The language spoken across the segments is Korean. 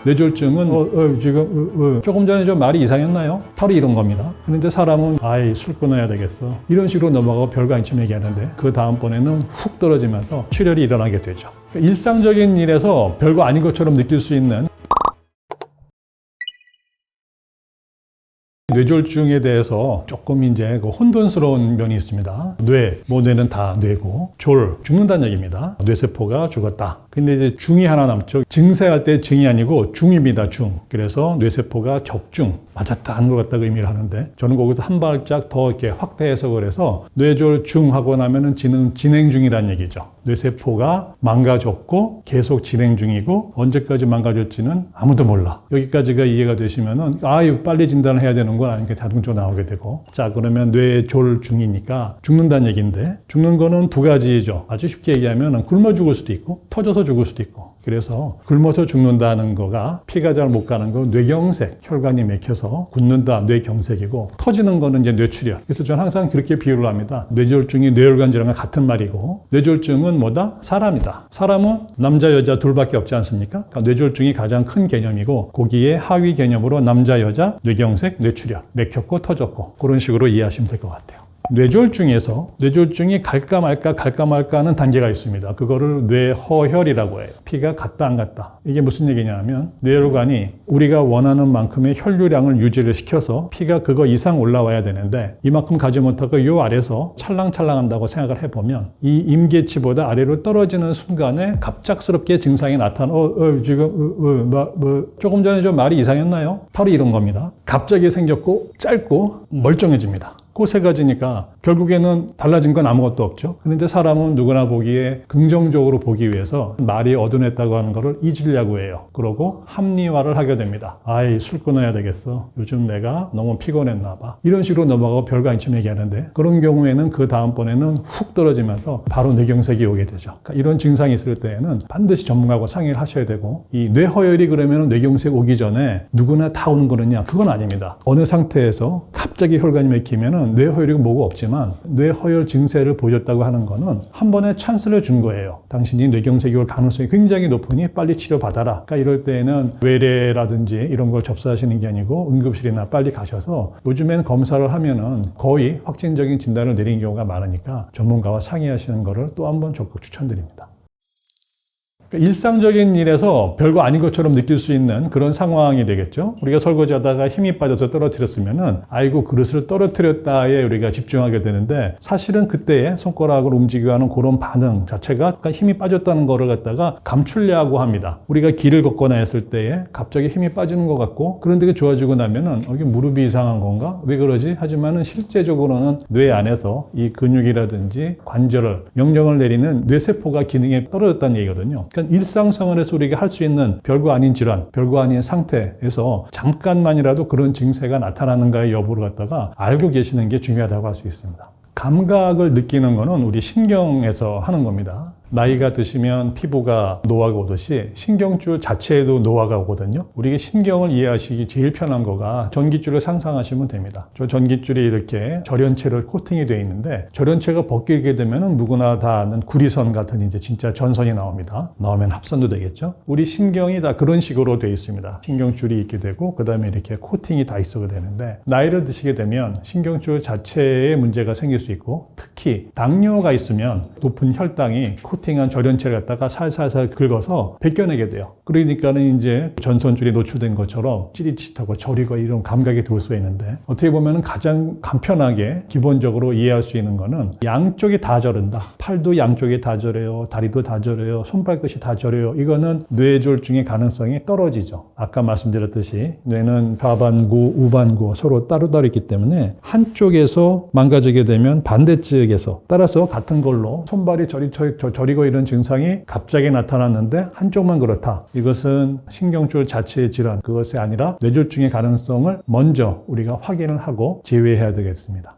뇌졸중은 지금 조금 전에 좀 말이 이상했나요? 바로 이런 겁니다. 그런데 사람은 아이 술 끊어야 되겠어 이런 식으로 넘어가고 별거 아니쯤 얘기하는데 그 다음번에는 훅 떨어지면서 출혈이 일어나게 되죠. 일상적인 일에서 별거 아닌 것처럼 느낄 수 있는 뇌졸중에 대해서 조금 이제 혼돈스러운 면이 있습니다. 뇌는 다 뇌고, 죽는다는 얘기입니다. 뇌세포가 죽었다. 근데 이제 중이 하나 남죠. 증세할 때 증이 아니고 중입니다, 중. 그래서 뇌세포가 적중, 맞았다 하는 것 같다고 의미를 하는데, 저는 거기서 한 발짝 더 이렇게 확대 해석을 해서 뇌졸중하고 나면은 진행 중이라는 얘기죠. 뇌세포가 망가졌고 계속 진행 중이고 언제까지 망가질지는 아무도 몰라. 여기까지가 이해가 되시면은 빨리 진단을 해야 되는 건 아닌 게 자동적으로 나오게 되고, 자 그러면 뇌졸중이니까 죽는다는 얘기인데, 죽는 거는 두 가지죠. 아주 쉽게 얘기하면 굶어 죽을 수도 있고 터져서 죽을 수도 있고. 그래서 굶어서 죽는다는 거가 피가 잘 못 가는 거 뇌경색, 혈관이 막혀서 굳는다, 뇌경색이고, 터지는 거는 이제 뇌출혈. 그래서 저는 항상 그렇게 비유를 합니다. 뇌졸중이 뇌혈관 질환과 같은 말이고, 뇌졸중은 뭐다? 사람이다. 사람은 남자 여자 둘밖에 없지 않습니까? 그러니까 뇌졸중이 가장 큰 개념이고, 거기에 하위 개념으로 남자 여자 뇌경색, 뇌출혈, 막혔고 터졌고, 그런 식으로 이해하시면 될 것 같아요. 뇌졸중에서 뇌졸중이 갈까 말까 하는 단계가 있습니다. 그거를 뇌허혈이라고 해요. 피가 갔다 안 갔다. 이게 무슨 얘기냐면 뇌혈관이 우리가 원하는 만큼의 혈류량을 유지를 시켜서 피가 그거 이상 올라와야 되는데 이만큼 가지 못하고 요 아래서 찰랑찰랑한다고 생각을 해보면 이 임계치보다 아래로 떨어지는 순간에 갑작스럽게 증상이 나타나 지금 조금 전에 좀 말이 이상했나요? 바로 이런 겁니다. 갑자기 생겼고 짧고 멀쩡해집니다. 그 세 가지니까 결국에는 달라진 건 아무것도 없죠. 그런데 사람은 누구나 보기에 긍정적으로 보기 위해서 말이 어두웠다고 하는 거를 잊으려고 해요. 그러고 합리화를 하게 됩니다. 술 끊어야 되겠어. 요즘 내가 너무 피곤했나 봐. 이런 식으로 넘어가고 별거 아니쯤 얘기하는데, 그런 경우에는 그 다음번에는 훅 떨어지면서 바로 뇌경색이 오게 되죠. 그러니까 이런 증상이 있을 때에는 반드시 전문가하고 상의를 하셔야 되고, 이 뇌허혈이 그러면 뇌경색 오기 전에 누구나 다 오는 거느냐? 그건 아닙니다. 어느 상태에서 갑자기 혈관이 막히면은 뇌허혈이고 뭐고 없지만 뇌허혈 증세를 보여줬다고 하는 거는 한 번에 찬스를 준 거예요. 당신이 뇌경색이 올 가능성이 굉장히 높으니 빨리 치료받아라. 그러니까 이럴 때에는 외래라든지 이런 걸 접수하시는 게 아니고 응급실이나 빨리 가셔서, 요즘엔 검사를 하면은 거의 확진적인 진단을 내린 경우가 많으니까 전문가와 상의하시는 거를 또 한 번 적극 추천드립니다. 일상적인 일에서 별거 아닌 것처럼 느낄 수 있는 그런 상황이 되겠죠. 우리가 설거지하다가 힘이 빠져서 떨어뜨렸으면은 아이고 그릇을 떨어뜨렸다에 우리가 집중하게 되는데, 사실은 그때에 손가락을 움직이고 하는 그런 반응 자체가 힘이 빠졌다는 거를 갖다가 감추려고 합니다. 우리가 길을 걷거나 했을 때에 갑자기 힘이 빠지는 것 같고, 그런데 좋아지고 나면은 이게 무릎이 이상한 건가? 왜 그러지? 하지만은 실제적으로는 뇌 안에서 이 근육이라든지 관절을 명령을 내리는 뇌세포가 기능이 떨어졌다는 얘기거든요. 그러니까 일상생활에서 우리가 할 수 있는 별거 아닌 질환, 별거 아닌 상태에서 잠깐만이라도 그런 증세가 나타나는가의 여부를 갖다가 알고 계시는 게 중요하다고 할 수 있습니다. 감각을 느끼는 거는 우리 신경에서 하는 겁니다. 나이가 드시면 피부가 노화가 오듯이 신경줄 자체에도 노화가 오거든요. 우리가 신경을 이해하시기 제일 편한 거가 전깃줄을 상상하시면 됩니다. 저 전깃줄이 이렇게 절연체로 코팅이 되어 있는데, 절연체가 벗기게 되면 누구나 다 아는 구리선 같은 이제 진짜 전선이 나옵니다. 나오면 합선도 되겠죠. 우리 신경이 다 그런 식으로 되어 있습니다. 신경줄이 있게 되고 그 다음에 이렇게 코팅이 다 있어야 되는데, 나이를 드시게 되면 신경줄 자체에 문제가 생길 수 있고, 특히 당뇨가 있으면 높은 혈당이 코팅한 절연체를 갖다가 살살살 긁어서 벗겨내게 돼요. 그러니까는 이제 전선줄이 노출된 것처럼 찌릿찌릿하고 저리고 이런 감각이 들 수가 있는데, 어떻게 보면 가장 간편하게 기본적으로 이해할 수 있는 거는 양쪽이 다 저른다. 팔도 양쪽이 다 저려요. 다리도 다 저려요. 손발끝이 다 저려요. 이거는 뇌졸중의 가능성이 떨어지죠. 아까 말씀드렸듯이 뇌는 좌반구, 우반구 서로 따로따로 있기 때문에 한쪽에서 망가지게 되면 반대쪽에서, 따라서 같은 걸로 손발이 저리고 이런 증상이 갑자기 나타났는데 한쪽만 그렇다. 이것은 신경줄 자체의 질환, 그것이 아니라 뇌졸중의 가능성을 먼저 우리가 확인을 하고 제외해야 되겠습니다.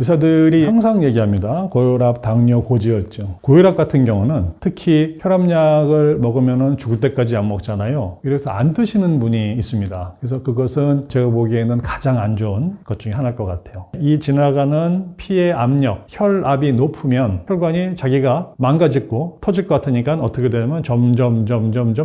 의사들이 항상 얘기합니다. 고혈압, 당뇨, 고지혈증. 고혈압 같은 경우는 특히 혈압약을 먹으면 죽을 때까지 안 먹잖아요. 그래서 안 드시는 분이 있습니다. 그래서 그것은 제가 보기에는 가장 안 좋은 것 중에 하나일 것 같아요. 이 지나가는 피의 압력, 혈압이 높으면 혈관이 자기가 망가지고 터질 것 같으니까 어떻게 되면 점점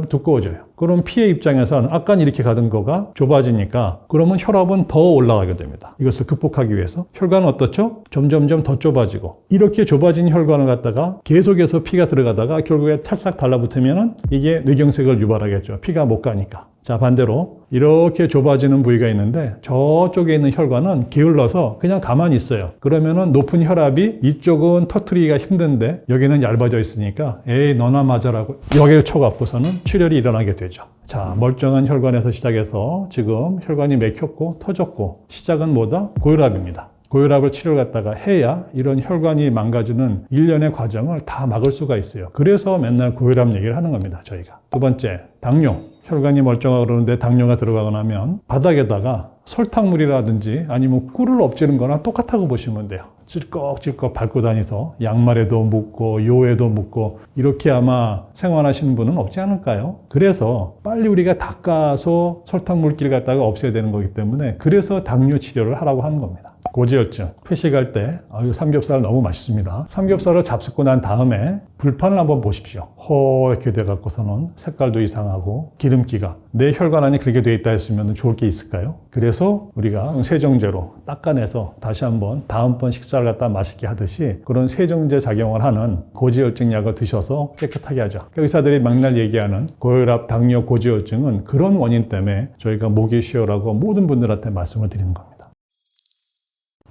두꺼워져요. 그럼 피의 입장에서는 아까 이렇게 가던 거가 좁아지니까 그러면 혈압은 더 올라가게 됩니다. 이것을 극복하기 위해서 혈관은 어떻죠? 점점 더 좁아지고 이렇게 좁아진 혈관을 갖다가 계속해서 피가 들어가다가 결국에 찰싹 달라붙으면 이게 뇌경색을 유발하겠죠. 피가 못 가니까. 자, 반대로 이렇게 좁아지는 부위가 있는데 저쪽에 있는 혈관은 게을러서 그냥 가만히 있어요. 그러면은 높은 혈압이 이쪽은 터트리기가 힘든데 여기는 얇아져 있으니까 에이 너나 맞아라고 여기를 쳐갖고서는 출혈이 일어나게 되죠. 자, 멀쩡한 혈관에서 시작해서 지금 혈관이 막혔고 터졌고 시작은 뭐다? 고혈압입니다. 고혈압을 치료를 갖다가 해야 이런 혈관이 망가지는 일련의 과정을 다 막을 수가 있어요. 그래서 맨날 고혈압 얘기를 하는 겁니다, 저희가. 두 번째, 당뇨. 혈관이 멀쩡하고 그러는데 당뇨가 들어가거나 하면 바닥에다가 설탕물이라든지 아니면 꿀을 엎지는 거나 똑같다고 보시면 돼요. 찔꺽찔꺽 밟고 다니서 양말에도 묻고 요에도 묻고 이렇게 아마 생활하시는 분은 없지 않을까요? 그래서 빨리 우리가 닦아서 설탕물기를 갖다가 없애야 되는 거기 때문에 그래서 당뇨 치료를 하라고 하는 겁니다. 고지혈증, 회식할 때 삼겹살 너무 맛있습니다. 삼겹살을 잡숫고 난 다음에 불판을 한번 보십시오. 허옇게 돼갖고서는 색깔도 이상하고 기름기가 내 혈관 안에 그렇게 돼 있다 했으면 좋을 게 있을까요? 그래서 우리가 세정제로 닦아내서 다시 한번 다음번 식사를 갖다 맛있게 하듯이 그런 세정제 작용을 하는 고지혈증 약을 드셔서 깨끗하게 하죠. 의사들이 맨날 얘기하는 고혈압, 당뇨, 고지혈증은 그런 원인 때문에 저희가 목이 쉬어라고 모든 분들한테 말씀을 드리는 겁니다.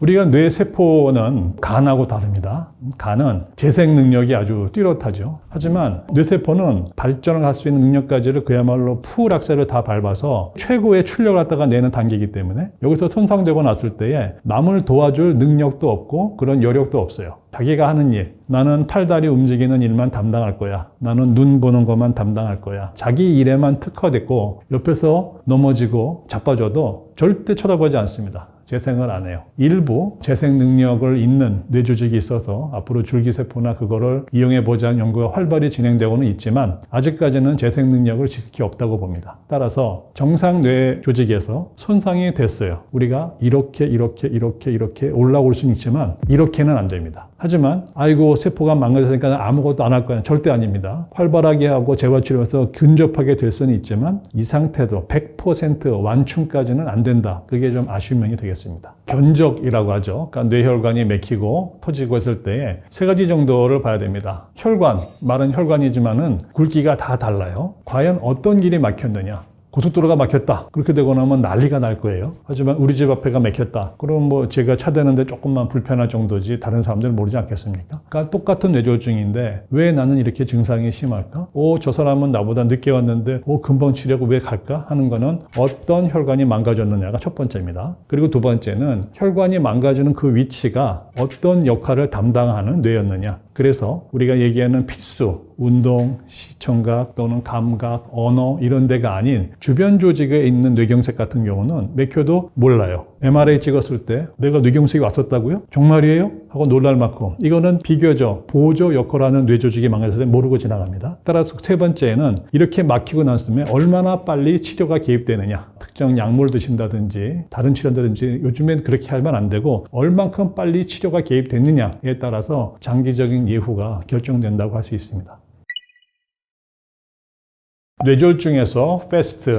우리가 뇌세포는 간하고 다릅니다. 간은 재생 능력이 아주 뚜렷하죠. 하지만 뇌세포는 발전을 할 수 있는 능력까지를 그야말로 풀 악셀을 다 밟아서 최고의 출력을 갖다가 내는 단계이기 때문에 여기서 손상되고 났을 때에 남을 도와줄 능력도 없고 그런 여력도 없어요. 자기가 하는 일, 나는 팔다리 움직이는 일만 담당할 거야. 나는 눈 보는 것만 담당할 거야. 자기 일에만 특화됐고 옆에서 넘어지고 자빠져도 절대 쳐다보지 않습니다. 재생을 안 해요. 일부 재생 능력을 잇는 뇌조직이 있어서 앞으로 줄기세포나 그거를 이용해보자는 연구가 활발히 진행되고는 있지만 아직까지는 재생 능력을 지극히 없다고 봅니다. 따라서 정상 뇌 조직에서 손상이 됐어요. 우리가 이렇게 올라올 수는 있지만 이렇게는 안 됩니다. 하지만 아이고 세포가 망가졌으니까 아무것도 안 할 거야. 절대 아닙니다. 활발하게 하고 재활치료해서 근접하게 될 수는 있지만 이 상태도 100% 완충까지는 안 된다. 그게 좀 아쉬운 면이 되겠습니다. 견적이라고 하죠. 그러니까 뇌혈관이 막히고 터지고 했을 때 세 가지 정도를 봐야 됩니다. 혈관, 말은 혈관이지만은 굵기가 다 달라요. 과연 어떤 길이 막혔느냐? 고속도로가 막혔다. 그렇게 되고 나면 난리가 날 거예요. 하지만 우리 집 앞에가 막혔다. 그럼 뭐 제가 차 대는데 조금만 불편할 정도지 다른 사람들은 모르지 않겠습니까? 그러니까 똑같은 뇌졸중인데 왜 나는 이렇게 증상이 심할까? 저 사람은 나보다 늦게 왔는데 금방 치려고 왜 갈까? 하는 거는 어떤 혈관이 망가졌느냐가 첫 번째입니다. 그리고 두 번째는 혈관이 망가지는 그 위치가 어떤 역할을 담당하는 뇌였느냐. 그래서 우리가 얘기하는 필수, 운동, 시청각 또는 감각, 언어 이런 데가 아닌 주변 조직에 있는 뇌경색 같은 경우는 맥혀도 몰라요. MRI 찍었을 때 내가 뇌경색이 왔었다고요? 정말이에요? 하고 놀랄 만큼 이거는 비교적 보조 역할을 하는 뇌조직이 망가져서 모르고 지나갑니다. 따라서 세 번째는 이렇게 막히고 났으면 얼마나 빨리 치료가 개입되느냐. 특정 약물 드신다든지 다른 치료든지 요즘엔 그렇게 하면 안 되고 얼만큼 빨리 치료가 개입됐느냐에 따라서 장기적인 예후가 결정된다고 할 수 있습니다. 뇌졸중에서 FAST,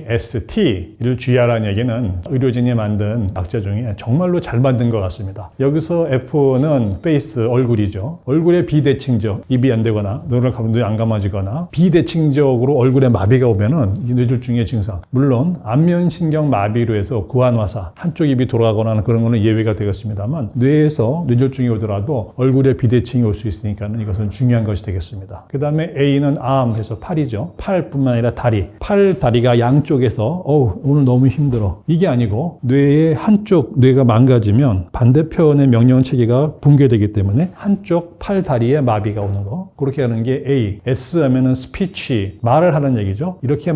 F-A-S-T를 주의하라는 얘기는 의료진이 만든 악자 중에 정말로 잘 만든 것 같습니다. 여기서 F는 페이스, 얼굴이죠. 얼굴에 비대칭적, 입이 안 되거나 눈을 감는데 안 감아지거나 비대칭적으로 얼굴에 마비가 오면은 이 뇌졸중의 증상. 물론 안면신경 마비로 해서 구안화사, 한쪽 입이 돌아가거나 하는 그런 거는 예외가 되겠습니다만 뇌에서 뇌졸중이 오더라도 얼굴에 비대칭이 올 수 있으니까 이것은 중요한 것이 되겠습니다. 그 다음에 A는 암 해서 팔이 팔이죠. 팔뿐만 아니라 다리. 팔, 다리가 양쪽에서 오늘 너무 힘들어. 이게 아니고 뇌의 한쪽 뇌가 망가지면 반대편의 명령 체계가 붕괴되기 때문에 한쪽 팔, 다리에 마비가 오는 거. 그렇게 하는 게 A. S 하면은 스피치, 말을 하는 얘기죠. 이렇게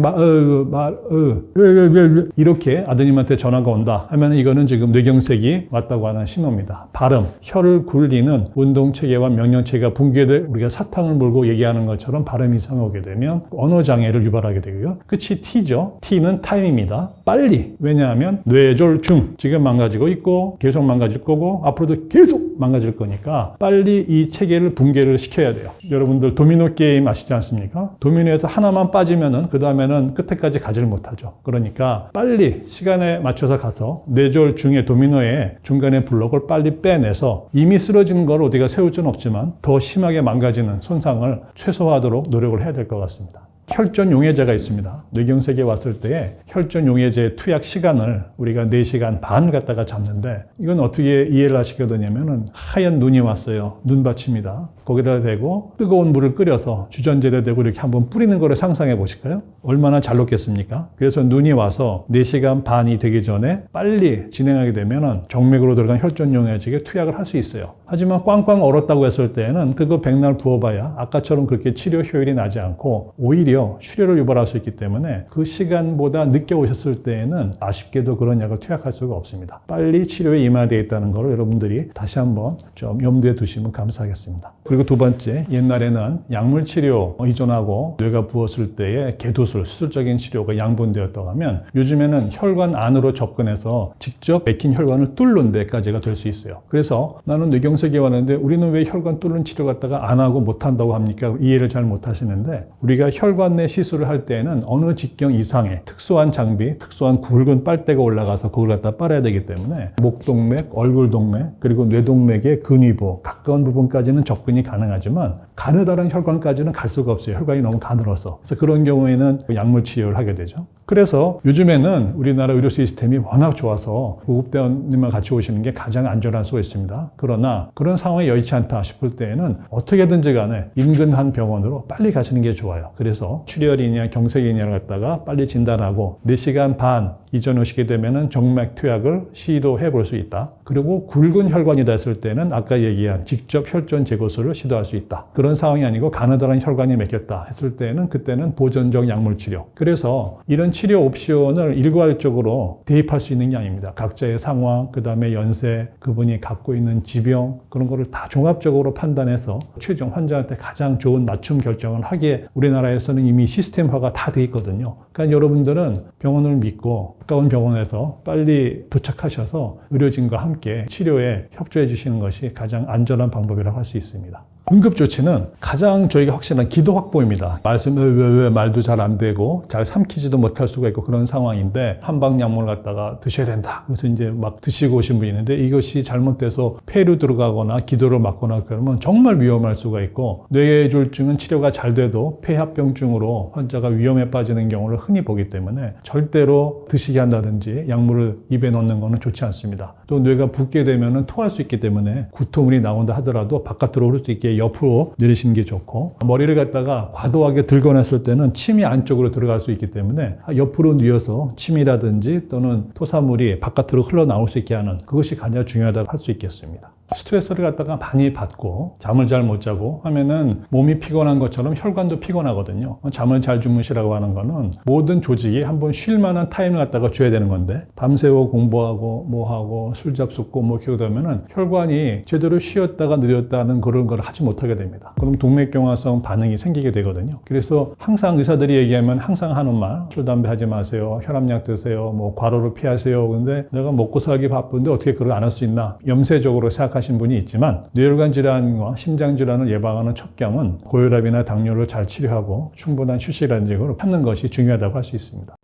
이렇게 아드님한테 전화가 온다 하면 이거는 지금 뇌경색이 왔다고 하는 신호입니다. 발음, 혀를 굴리는 운동체계와 명령체계가 붕괴돼 우리가 사탕을 물고 얘기하는 것처럼 발음 이상이 오게 되면 언어장애를 유발하게 되고요. 끝이 T죠. T는 타임입니다. 빨리. 왜냐하면 뇌졸중 지금 망가지고 있고 계속 망가질 거고 앞으로도 계속 망가질 거니까 빨리 이 체계를 붕괴를 시켜야 돼요. 여러분들 도미노 게임 아시지 않습니까? 도미노에서 하나만 빠지면은 그 다음에는 끝에까지 가지를 못하죠. 그러니까 빨리 시간에 맞춰서 가서 뇌졸중의 도미노의 중간에 블록을 빨리 빼내서 이미 쓰러지는 걸 어디가 세울 수는 없지만 더 심하게 망가지는 손상을 최소화하도록 노력을 해야 될 것 같습니다. 혈전 용해제가 있습니다. 뇌경색에 왔을 때 혈전 용해제 투약 시간을 우리가 4시간 반을 갖다가 잡는데 이건 어떻게 이해를 하시거든요. 하얀 눈이 왔어요. 눈받칩니다. 거기다 대고 뜨거운 물을 끓여서 주전자에 대고 이렇게 한번 뿌리는 거를 상상해 보실까요? 얼마나 잘 녹겠습니까? 그래서 눈이 와서 4시간 반이 되기 전에 빨리 진행하게 되면 정맥으로 들어간 혈전 용해제에 투약을 할 수 있어요. 하지만 꽝꽝 얼었다고 했을 때는 그거 백날 부어봐야 아까처럼 그렇게 치료 효율이 나지 않고 오히려 출혈을 유발할 수 있기 때문에 그 시간보다 늦게 오셨을 때에는 아쉽게도 그런 약을 투약할 수가 없습니다. 빨리 치료에 임하되어 있다는 걸 여러분들이 다시 한번 좀 염두에 두시면 감사하겠습니다. 그리고 두 번째, 옛날에는 약물 치료 의존하고 뇌가 부었을 때의 개도술, 수술적인 치료가 양분되었다고 하면 요즘에는 혈관 안으로 접근해서 직접 맥힌 혈관을 뚫는 데까지가 될 수 있어요. 그래서 나는 뇌경색이 왔는데 우리는 왜 혈관 뚫는 치료 갖다가 안 하고 못 한다고 합니까? 이해를 잘 못 하시는데 우리가 혈관 내 시술을 할 때는 어느 직경 이상의 특수한 장비, 특수한 굵은 빨대가 올라가서 그걸 갖다 빨아야 되기 때문에 목동맥, 얼굴동맥, 그리고 뇌동맥의 근위부, 가까운 부분까지는 접근이 가능하지만 가느다란 혈관까지는 갈 수가 없어요. 혈관이 너무 가늘어서. 그래서 그런 경우에는 약물 치료를 하게 되죠. 그래서 요즘에는 우리나라 의료 시스템이 워낙 좋아서 구급대원님과 같이 오시는 게 가장 안전할 수가 있습니다. 그러나 그런 상황이 여의치 않다 싶을 때에는 어떻게든지 간에 인근 한 병원으로 빨리 가시는 게 좋아요. 그래서 출혈이냐 경색이냐를 갖다가 빨리 진단하고 4시간 반 이전에 오시게 되면 정맥 투약을 시도해 볼 수 있다. 그리고 굵은 혈관이 됐을 때는 아까 얘기한 직접 혈전 제거술을 시도할 수 있다. 그런 상황이 아니고 가느다란 혈관이 맥혔다 했을 때는 그때는 보존적 약물 치료. 그래서 이런 치료 옵션을 일괄적으로 대입할 수 있는 게 아닙니다. 각자의 상황, 그 다음에 연세, 그분이 갖고 있는 지병 그런 거를 다 종합적으로 판단해서 최종 환자한테 가장 좋은 맞춤 결정을 하기에 우리나라에서는 이미 시스템화가 다 돼 있거든요. 그러니까 여러분들은 병원을 믿고 가까운 병원에서 빨리 도착하셔서 의료진과 함께 치료에 협조해 주시는 것이 가장 안전한 방법이라고 할 수 있습니다. 응급조치는 가장 저희가 확실한 기도 확보입니다. 왜 말도 잘 안 되고 잘 삼키지도 못할 수가 있고 그런 상황인데 한방약물 갖다가 드셔야 된다. 그래서 이제 막 드시고 오신 분이 있는데 이것이 잘못돼서 폐로 들어가거나 기도를 막거나 그러면 정말 위험할 수가 있고 뇌졸중은 치료가 잘 돼도 폐합병증으로 환자가 위험에 빠지는 경우를 흔히 보기 때문에 절대로 드시게 한다든지 약물을 입에 넣는 것은 좋지 않습니다. 또 뇌가 붓게 되면 토할 수 있기 때문에 구토물이 나온다 하더라도 바깥으로 흐를 수 있게 옆으로 내리시는 게 좋고 머리를 갖다가 과도하게 들거냈을 때는 침이 안쪽으로 들어갈 수 있기 때문에 옆으로 뉘어서 침이라든지 또는 토사물이 바깥으로 흘러나올 수 있게 하는 그것이 가장 중요하다고 할 수 있겠습니다. 스트레스를 갖다가 많이 받고 잠을 잘 못 자고 하면은 몸이 피곤한 것처럼 혈관도 피곤하거든요. 잠을 잘 주무시라고 하는 거는 모든 조직이 한번 쉴 만한 타임을 갖다가 줘야 되는 건데 밤새워 공부하고 뭐하고 술 잡숫고 뭐 이렇게 되면은 혈관이 제대로 쉬었다가 느렸다는 그런 걸 하지 못하게 됩니다. 그럼 동맥경화성 반응이 생기게 되거든요. 그래서 항상 의사들이 얘기하면 항상 하는 말, 술, 담배 하지 마세요. 혈압약 드세요. 뭐 과로를 피하세요. 근데 내가 먹고 살기 바쁜데 어떻게 그걸 안 할 수 있나? 염세적으로 생각하신 분이 있지만 뇌혈관 질환과 심장 질환을 예방하는 첩경은 고혈압이나 당뇨를 잘 치료하고 충분한 휴식이라는 걸 찾는 것이 중요하다고 할 수 있습니다.